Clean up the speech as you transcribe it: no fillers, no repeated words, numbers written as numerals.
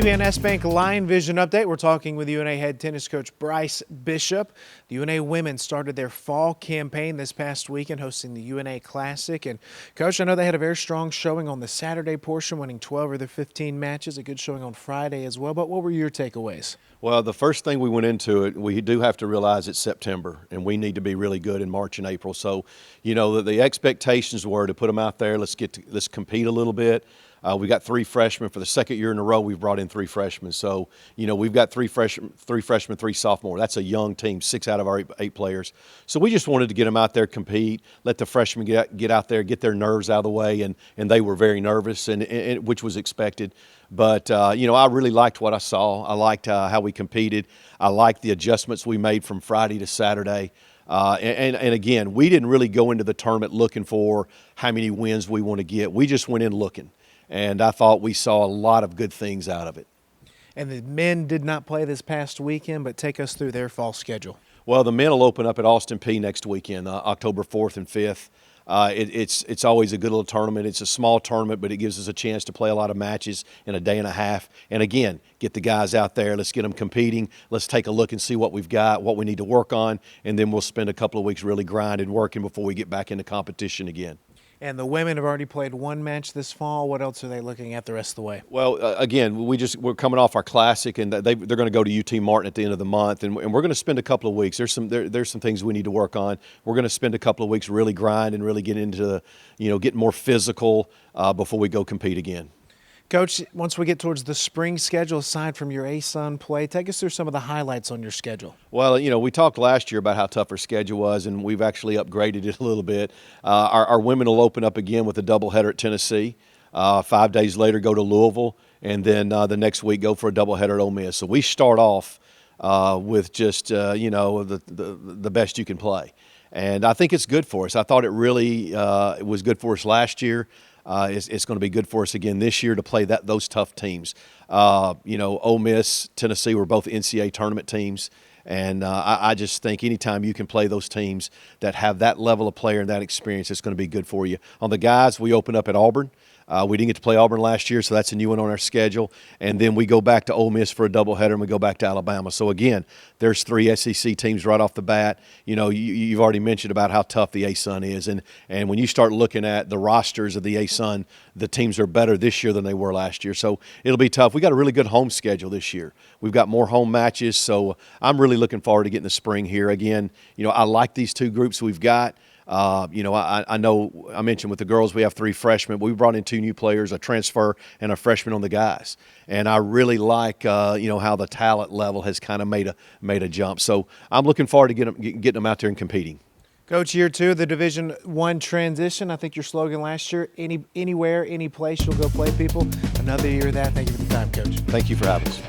CBNS Bank Line Vision Update. We're talking with UNA head tennis coach Bryce Bishop. The UNA women started their fall campaign this past weekend, hosting the UNA Classic. And Coach, I know they had a very strong showing on the Saturday portion, winning 12 of their 15 matches. A good showing on Friday as well. But what were your takeaways? Well, the first thing we went into it, we do have to realize it's September, and we need to be really good in March and April. So, you know, the expectations were to put them out there. Let's compete a little bit. We got 3 freshmen for the second year in a row. We've brought in 3 freshmen. So, you know, we've got 3 freshmen, 3 sophomores. That's a young team, 6 out of our 8 players. So we just wanted to get them out there, compete, let the freshmen get out there, get their nerves out of the way, and they were very nervous, and which was expected. But, you know, I really liked what I saw. I liked how we competed. I liked the adjustments we made from Friday to Saturday. And again, we didn't really go into the tournament looking for how many wins we want to get. We just went in looking. And I thought we saw a lot of good things out of it. And the men did not play this past weekend, but take us through their fall schedule. Well, the men will open up at Austin Peay next weekend, October 4th and 5th. It's always a good little tournament. It's a small tournament, but it gives us a chance to play a lot of matches in a day and a half. And again, get the guys out there. Let's get them competing. Let's take a look and see what we've got, what we need to work on, and then we'll spend a couple of weeks really grinding, working before we get back into competition again. And the women have already played 1 match this fall. What else are they looking at the rest of the way? Well, again, we're coming off our classic, and they're going to go to UT Martin at the end of the month, and we're going to spend a couple of weeks. There's some things we need to work on. We're going to spend a couple of weeks really grind and really get into getting more physical before we go compete again. Coach, once we get towards the spring schedule, aside from your ASUN play, take us through some of the highlights on your schedule. Well, you know, we talked last year about how tough our schedule was, and we've actually upgraded it a little bit. Our women will open up again with a doubleheader at Tennessee. 5 days later, go to Louisville, and then the next week go for a doubleheader at Ole Miss. So we start off with just the best you can play, and I think it's good for us. I thought it really was good for us last year. It's going to be good for us again this year to play those tough teams. Ole Miss, Tennessee were both NCAA tournament teams, and I just think anytime you can play those teams that have that level of player and that experience, it's going to be good for you. On the guys, we open up at Auburn. We didn't get to play Auburn last year, so that's a new one on our schedule. And then we go back to Ole Miss for a doubleheader, and we go back to Alabama. So, again, there's 3 SEC teams right off the bat. You know, you've already mentioned about how tough the ASUN is. And when you start looking at the rosters of the ASUN, the teams are better this year than they were last year. So it'll be tough. We got a really good home schedule this year. We've got more home matches, so I'm really looking forward to getting the spring here. Again, I like these 2 groups we've got. I know I mentioned with the girls we have 3 freshmen. We brought in 2 new players, a transfer and a freshman on the guys. And I really like how the talent level has kind of made a jump. So I'm looking forward to getting them out there and competing. Coach, year 2 of the Division I transition. I think your slogan last year, anywhere, any place you'll go play people. Another year of that. Thank you for the time, Coach. Thank you for having us.